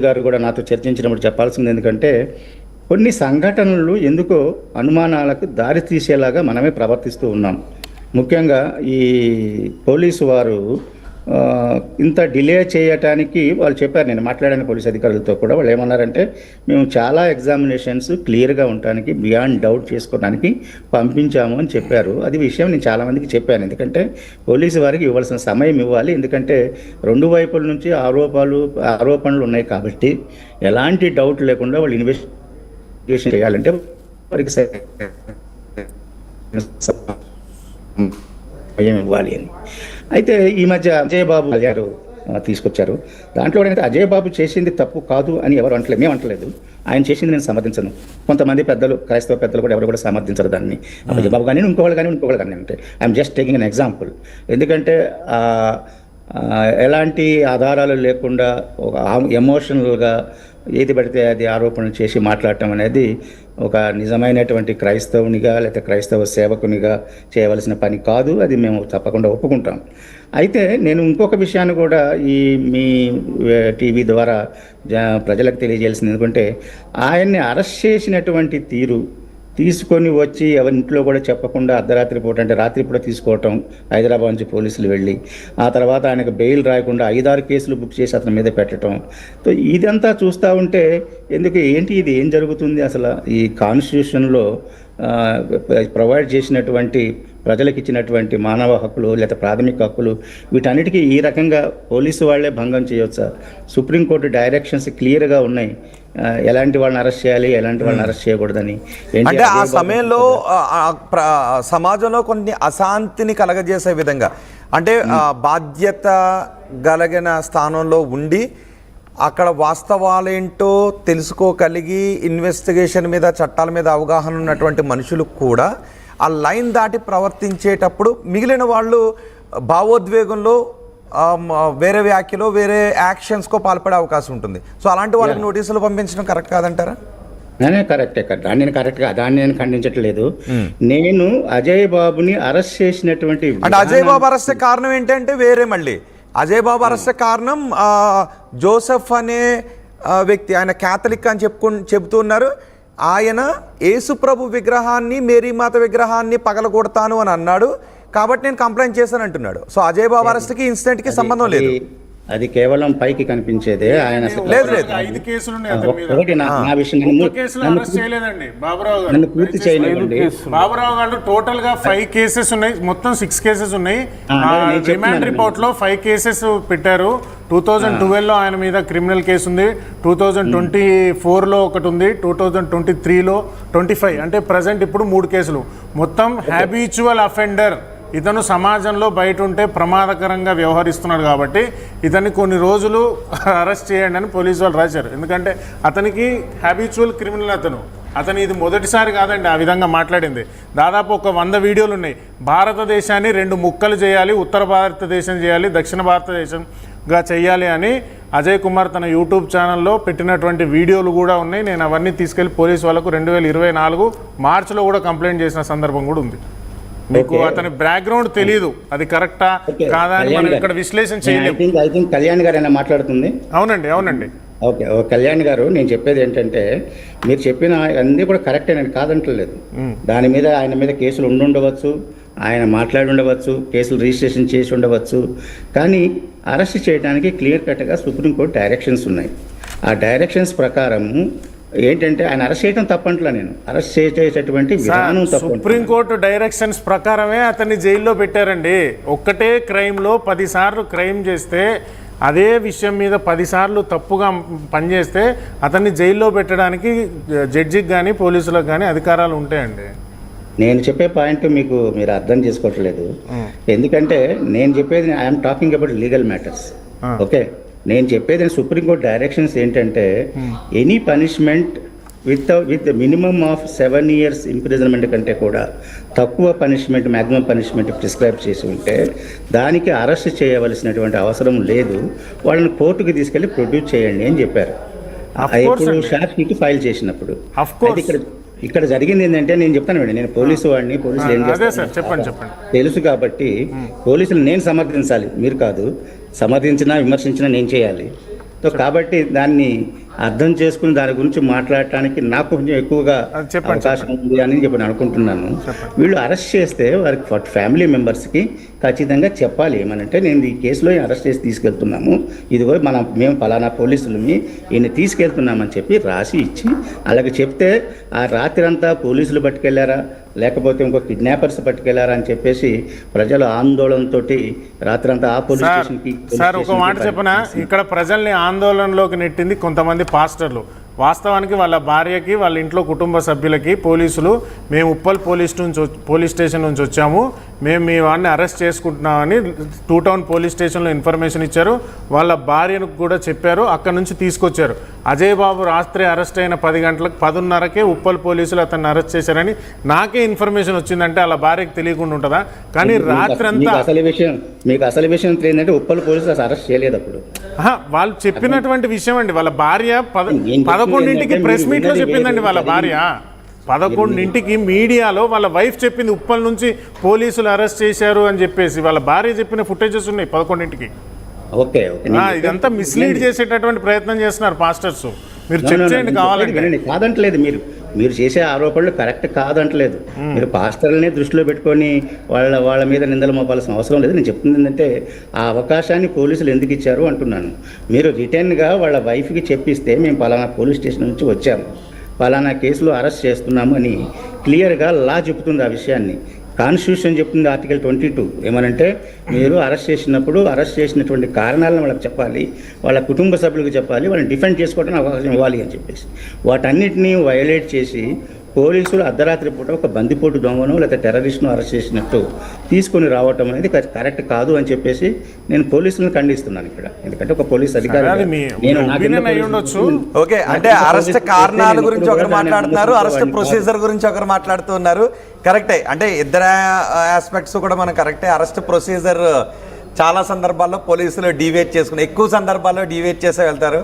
గారు కూడా నాతో చర్చించినప్పుడు చెప్పాల్సింది ఎందుకంటే కొన్ని సంఘటనలు ఎందుకో అనుమానాలకు దారి తీసేలాగా మనమే ప్రవర్తిస్తూ ఉన్నాం. ముఖ్యంగా ఈ పోలీసు వారు ఇంత డిలే చేయటానికి వాళ్ళు చెప్పారు. నేను మాట్లాడాను పోలీస్ అధికారులతో కూడా. వాళ్ళు ఏమన్నారంటే, మేము చాలా ఎగ్జామినేషన్స్ క్లియర్గా ఉండటానికి బియాండ్ డౌట్ చేసుకోవడానికి పంపించాము అని చెప్పారు. అది విషయం నేను చాలామందికి చెప్పాను. ఎందుకంటే పోలీసు వారికి ఇవ్వాల్సిన సమయం ఇవ్వాలి. ఎందుకంటే రెండు వైపుల నుంచి ఆరోపణలు ఉన్నాయి కాబట్టి ఎలాంటి డౌట్ లేకుండా వాళ్ళు ఇన్వెస్టిగేషన్ చేయాలంటే వారికి సమయం ఇవ్వాలి అని. అయితే ఈ మధ్య అజయ్ బాబు గారు తీసుకొచ్చారు. దాంట్లో ఏంటంటే అజయ్ బాబు చేసింది తప్పు కాదు అని ఎవరు అంటలేదు, మేము అంటలేదు. ఆయన చేసింది నేను సమర్థించను. కొంతమంది పెద్దలు, క్రైస్తవ పెద్దలు కూడా ఎవరు కూడా సమర్థించరు దాన్ని. అజయ్ బాబు కానీ ఇంకోళ్ళు కానీ అంటే I'm just taking an example. ఎందుకంటే ఎలాంటి ఆధారాలు లేకుండా ఒక ఎమోషనల్గా ఏది పడితే అది ఆరోపణలు చేసి మాట్లాడటం అనేది ఒక నిజమైనటువంటి క్రైస్తవునిగా లేకపోతే క్రైస్తవ సేవకునిగా చేయవలసిన పని కాదు. అది మేము తప్పకుండా ఒప్పుకుంటాం. అయితే నేను ఇంకొక విషయాన్ని కూడా ఈ మీ టీవీ ద్వారా ప్రజలకు తెలియజేయాల్సింది. ఎందుకంటే ఆయన్ని అరెస్ట్ చేసినటువంటి తీరు, తీసుకొని వచ్చి ఎవరి ఇంట్లో కూడా చెప్పకుండా అర్ధరాత్రి పూట అంటే రాత్రి పూట తీసుకోవటం, హైదరాబాద్ నుంచి పోలీసులు వెళ్ళి ఆ తర్వాత ఆయనకు బెయిల్ రాయకుండా 5-6 కేసులు బుక్ చేసి అతని మీద పెట్టడం. సో ఇదంతా చూస్తూ ఉంటే ఇది ఏం జరుగుతుంది అసలు? ఈ కాన్స్టిట్యూషన్లో ప్రొవైడ్ చేసినటువంటి ప్రజలకు ఇచ్చినటువంటి మానవ హక్కులు లేదా ప్రాథమిక హక్కులు వీటన్నిటికీ ఈ రకంగా పోలీసు వాళ్లే భంగం చేయవచ్చా? సుప్రీంకోర్టు డైరెక్షన్స్ క్లియర్గా ఉన్నాయి, ఎలాంటి వాళ్ళని అరెస్ట్ చేయాలి, ఎలాంటి వాళ్ళని అరెస్ట్ చేయకూడదని. అంటే ఆ సమయంలో సమాజంలో కొన్ని అశాంతిని కలగజేసే విధంగా, అంటే బాధ్యత కలిగిన స్థానంలో ఉండి అక్కడ వాస్తవాలేంటో తెలుసుకోగలిగి ఇన్వెస్టిగేషన్ మీద, చట్టాల మీద అవగాహన ఉన్నటువంటి మనుషులు కూడా ఆ లైన్ దాటి ప్రవర్తించేటప్పుడు మిగిలిన వాళ్ళు భావోద్వేగంలో వేరే వ్యాఖ్యలో వేరే యాక్షన్స్కో పాల్పడే అవకాశం ఉంటుంది. సో అలాంటి వాళ్ళకి నోటీసులు పంపించడం కరెక్ట్ కాదంటారా? కరెక్టే కదా, దాన్ని నేను ఖండించట్లేదు. నేను అజయ్ బాబుని అరెస్ట్ చేసినటువంటి అంటే అజయ్ బాబు అరెస్ట్ కారణం ఏంటంటే వేరే, మళ్ళీ అజయ్ బాబు అరెస్ట్ కారణం జోసెఫ్ అనే వ్యక్తి, ఆయన క్యాథలిక్ అని చెబుతున్నారు. ఆయన యేసుప్రభు విగ్రహాన్ని, మేరీమాత విగ్రహాన్ని పగలగొడతాను అని అన్నాడు కాబట్టి నేను కంప్లైంట్ చేశాను అంటున్నాడు. సో అజయ్ బాబు అరెస్ట్కి ఇన్సిడెంట్కి సంబంధం లేదు. అది కేవలం పైకి కనిపించేదే. ఆయన నన్ను పూర్తి చేయలేదండి. బాబురావు గారు టోటల్ గా 5 కేసెస్ ఉన్నాయి, మొత్తం 6 కేసెస్ ఉన్నాయి. రిమాండ్ రిపోర్ట్ లో 5 కేసెస్ పెట్టారు. 2012లో ఆయన మీద క్రిమినల్ కేసు ఉంది, 2024లో ఒకటి ఉంది, 2023లో 25, అంటే ప్రజెంట్ ఇప్పుడు 3 కేసులు. మొత్తం హ్యాబిచువల్ అఫెండర్. ఇతను సమాజంలో బయట ఉంటే ప్రమాదకరంగా వ్యవహరిస్తున్నాడు కాబట్టి ఇతన్ని కొన్ని రోజులు అరెస్ట్ చేయండి అని పోలీసు వాళ్ళు రాశారు. ఎందుకంటే అతనికి హ్యాబిచువల్ క్రిమినల్. అతను ఇది మొదటిసారి కాదండి ఆ విధంగా మాట్లాడింది. దాదాపు ఒక 100 వీడియోలు ఉన్నాయి. భారతదేశాన్ని 2 ముక్కలు చేయాలి, ఉత్తర భారతదేశం చేయాలి, దక్షిణ భారతదేశంగా చేయాలి అని అజయ్ కుమార్ తన యూట్యూబ్ ఛానల్లో పెట్టినటువంటి వీడియోలు కూడా ఉన్నాయి. నేను అవన్నీ తీసుకెళ్లి పోలీసు వాళ్ళకు 2024 మార్చిలో కూడా కంప్లైంట్ చేసిన సందర్భం కూడా ఉంది. మీకు అతని బ్యాక్గ్రౌండ్ తెలియదు, అది కరెక్టా కాదా అని మనం ఇక్కడ విశ్లేషణ చేయలేము. కళ్యాణ్ గారు మాట్లాడుతుంది. అవునండి. ఓకే, కళ్యాణ్ గారు, నేను చెప్పేది ఏంటంటే మీరు చెప్పిన అన్నీ కూడా కరెక్టే, నేను కాదంటలేదు. దాని మీద ఆయన మీద కేసులు ఉండవచ్చు, ఆయన మాట్లాడి ఉండవచ్చు, కేసులు రిజిస్ట్రేషన్ చేసి ఉండవచ్చు. కానీ అరెస్ట్ చేయడానికి క్లియర్ కట్గా సుప్రీంకోర్టు డైరెక్షన్స్ ఉన్నాయి. ఆ డైరెక్షన్స్ ప్రకారం ఏంటంటే ఆయన అరెస్ట్ చేయడం తప్పంటలా, నేను అరెస్ట్ చేసేటటువంటి విధానం తప్పు. సుప్రీంకోర్టు డైరెక్షన్స్ ప్రకారమే అతన్ని జైల్లో పెట్టారండి. ఒక్కటే క్రైమ్లో 10 సార్లు క్రైమ్ చేస్తే, అదే విషయం మీద 10 సార్లు తప్పుగా పనిచేస్తే అతన్ని జైల్లో పెట్టడానికి జడ్జికి కానీ పోలీసులకు కానీ అధికారాలు ఉంటాయండి. నేను చెప్పే పాయింట్ మీరు అర్థం చేసుకోవట్లేదు. ఎందుకంటే నేను చెప్పేది I'm talking about legal matters. Okay, నేను చెప్పేది సుప్రీంకోర్టు డైరెక్షన్స్ ఏంటంటే any punishment with minimum of 7 years imprisonment కంటే కూడా తక్కువ పనిష్మెంట్, మ్యాక్సిమం పనిష్మెంట్ ప్రిస్క్రైబ్ చేసి ఉంటే దానికి అరెస్ట్ చేయవలసినటువంటి అవసరం లేదు. వాళ్ళని కోర్టుకి తీసుకెళ్లి ప్రొడ్యూస్ చేయండి అని చెప్పారు. ఇప్పుడు షార్ట్ షీట్ ఫైల్ చేసినప్పుడు ఇక్కడ జరిగింది ఏంటంటే, నేను చెప్తాను మేడం, నేను పోలీసు వాడిని, పోలీసులు ఏం చేస్తారు తెలుసు కాబట్టి పోలీసులు నేను సమర్థించాలి, మీరు కాదు. సమర్థించినా విమర్శించినా నేను చేయాలి. సో సో కాబట్టి దాన్ని అర్థం చేసుకుని దాని గురించి మాట్లాడటానికి నాకు కొంచెం ఎక్కువగా చెప్పండి, అవకాశం ఉంది అని చెప్పి నేను అనుకుంటున్నాను. వీళ్ళు అరెస్ట్ చేస్తే వారికి ఫ్యామిలీ మెంబర్స్కి ఖచ్చితంగా చెప్పాలి. ఏమనంటే నేను ఈ కేసులో అరెస్ట్ చేసి తీసుకెళ్తున్నాము, ఇదిగో మేము పలానా పోలీసులని ఈయన తీసుకెళ్తున్నామని చెప్పి రాసి ఇచ్చి అలాగే చెప్తే ఆ రాత్రి అంతా పోలీసులు పట్టుకెళ్లారా లేకపోతే ఇంకో కిడ్నాపర్స్ పట్టుకెళ్లారా అని చెప్పేసి ప్రజలు ఆందోళనతో రాత్రంతా ఆ పోలీస్ స్టేషన్కి సార్ ఒక మాట చెప్పనా, ఇక్కడ ప్రజల్ని ఆందోళనలోకి నెట్టింది కొంతమంది పాస్టర్లు. వాస్తవానికి వాళ్ళ భార్యకి వాళ్ళ ఇంట్లో కుటుంబ సభ్యులకి పోలీసులు మేము ఉప్పల్ పోలీస్ స్టేషన్ నుంచి వచ్చాము, మేము మీ వాడిని అరెస్ట్ చేసుకుంటున్నామని 2 టౌన్ పోలీస్ స్టేషన్లో ఇన్ఫర్మేషన్ ఇచ్చారు. వాళ్ళ భార్యను కూడా చెప్పారు, అక్కడ నుంచి తీసుకొచ్చారు. అజయ్ బాబు రాత్రి అరెస్ట్ అయిన 10:30కే ఉప్పల్ పోలీసులు అతన్ని అరెస్ట్ చేశారని నాకే ఇన్ఫర్మేషన్ వచ్చిందంటే వాళ్ళ భార్యకి తెలియకుండా ఉంటుందా? కానీ రాత్రి అంతా మీకు అసలు విషయం ఏంటంటే ఉప్పల్ పోలీసులు అరెస్ట్ చేయలేదు అప్పుడు. వాళ్ళు చెప్పినటువంటి విషయం అండి, వాళ్ళ భార్య 11ంటికి ప్రెస్ మీట్ లో చెప్పిందండి. వాళ్ళ భార్య 11ంటికి మీడియాలో వాళ్ళ వైఫ్ చెప్పింది ఉప్పల్ నుంచి పోలీసులు అరెస్ట్ చేశారు అని చెప్పేసి. వాళ్ళ భార్య చెప్పిన ఫుటేజెస్ ఉన్నాయి 11ంటికి. ఓకే ఇదంతా మిస్లీడ్ చేసేటటువంటి ప్రయత్నం చేస్తున్నారు పాస్టర్స్. మీరు చెక్ చేయండి కావాలంటే. కాదంటలేదు, మీరు చేసే ఆరోపణలు కరెక్ట్ కాదంటలేదు. మీరు పాస్టర్లని దృష్టిలో పెట్టుకొని వాళ్ళ మీద నిందలు మోపాల్సిన అవసరం లేదు. నేను చెప్తుంది ఏంటంటే ఆ అవకాశాన్ని పోలీసులు ఎందుకు ఇచ్చారు అంటున్నాను. మీరు రిటర్న్గా వాళ్ళ వైఫ్కి చెప్పిస్తే మేము పలానా పోలీస్ స్టేషన్ నుంచి వచ్చాము, పలానా కేసులో అరెస్ట్ చేస్తున్నాము అని క్లియర్గా లా చెబుతుంది ఆ విషయాన్ని. కాన్స్టిట్యూషన్ చెప్తుంది ఆర్టికల్ 22 ఏమనంటే మీరు అరెస్ట్ చేసినప్పుడు అరెస్ట్ చేసినటువంటి కారణాలను వాళ్ళకి చెప్పాలి, వాళ్ళ కుటుంబ సభ్యులకు చెప్పాలి, వాళ్ళని డిఫెండ్ చేసుకోవడానికి అవకాశం ఇవ్వాలి అని చెప్పేసి. వాటన్నిటినీ వయలేట్ చేసి పోలీసులు అర్ధరాత్రి పూట ఒక బందిపోటు దొంగను లేదా టెర్రరిస్ట్ను అరెస్ట్ చేసినట్టు తీసుకొని రావటం అనేది కరెక్ట్ కాదు అని చెప్పేసి నేను పోలీసులను ఖండిస్తున్నాను ఇక్కడ. ఎందుకంటే ఒక పోలీస్ అధికారి ఓకే, అంటే అరెస్ట్ కారణాల గురించి ఒకరు మాట్లాడుతున్నారు, అరెస్ట్ ప్రొసీజర్ గురించి ఒకరు మాట్లాడుతున్నారు. కరెక్టే, అంటే ఇద్దరు ఆస్పెక్ట్స్ కూడా మనం కరెక్టే. అరెస్ట్ ప్రొసీజర్ చాలా సందర్భాల్లో పోలీసులు డీవియేట్ చేసుకుని, ఎక్కువ సందర్భాల్లో డీవియేట్ చేసే వెళ్తారు.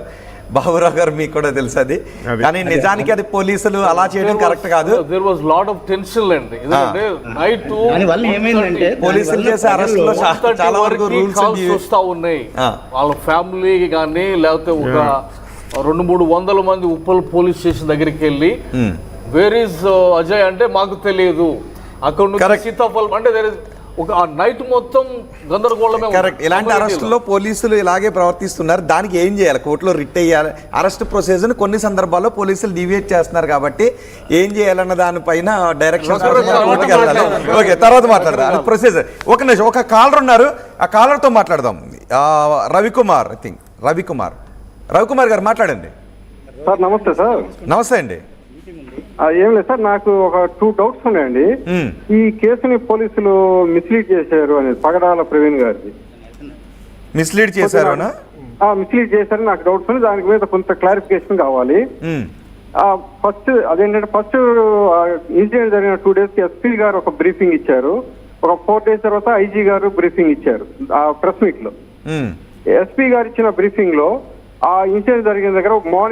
బాబురావు గారు మీకు కూడా తెలుసు అది, కానీ నిజానికి అది పోలీసులు అలా చేయడం కరెక్ట్ కాదు. పోలీసులు చేసే అరెస్ట్ లో చాలా వరకు రూల్స్ వస్తా ఉన్నాయి. వాళ్ళ ఫ్యామిలీ కానీ లేకపోతే ఒక 200-300 మంది ఉప్పల్ పోలీస్ స్టేషన్ దగ్గరికి వెళ్ళి వేర్ ఈజ్ అజయ్ అంటే మాకు తెలియదు, అక్కడ నుంచి సీతాఫలం అంటే ఒక నైట్ మొత్తం గందరగోళమే. కరెక్ట్, ఇలాంటి అరెస్టులో పోలీసులు ఇలాగే ప్రవర్తిస్తున్నారు. దానికి ఏం చేయాలి? కోర్టులో రిట్ అయ్యాలి. అరెస్ట్ ప్రొసీజర్ కొన్ని సందర్భాల్లో పోలీసులు డివియేట్ చేస్తున్నారు కాబట్టి ఏం చేయాలన్న దానిపైన డైరెక్షన్. ఓకే, తర్వాత మాట్లాడదాం ప్రొసీజర్. ఒక నిమిషం, ఒక కాలర్ ఉన్నారు, ఆ కాలర్తో మాట్లాడదాం. రవికుమార్, ఐ థింక్ రవికుమార్ గారు మాట్లాడండి. సార్ నమస్తే. సార్ నమస్తే అండి. ఏం లేదు సార్, నాకు ఒక 2 డౌట్స్ ఉన్నాయండి. ఈ కేసుని పోలీసులు మిస్లీడ్ చేశారు అనేది పగడాల ప్రవీణ్ గారిది. మిస్లీడ్ చేశారు మిస్లీడ్ చేశారని నాకు డౌట్స్ ఉంది. దాని మీద కొంత క్లారిఫికేషన్ కావాలి. ఫస్ట్ ఇన్సిడెంట్ జరిగిన 2 days కి ఎస్పీ గారు ఒక బ్రీఫింగ్ ఇచ్చారు. ఒక 4 days తర్వాత ఐజీ గారు బ్రీఫింగ్ ఇచ్చారు ఆ ప్రెస్ మీట్ లో. ఎస్పీ గారు ఇచ్చిన బ్రీఫింగ్ లో ఆ ఇన్సిడెంట్ జరిగిన దగ్గర మార్నింగ్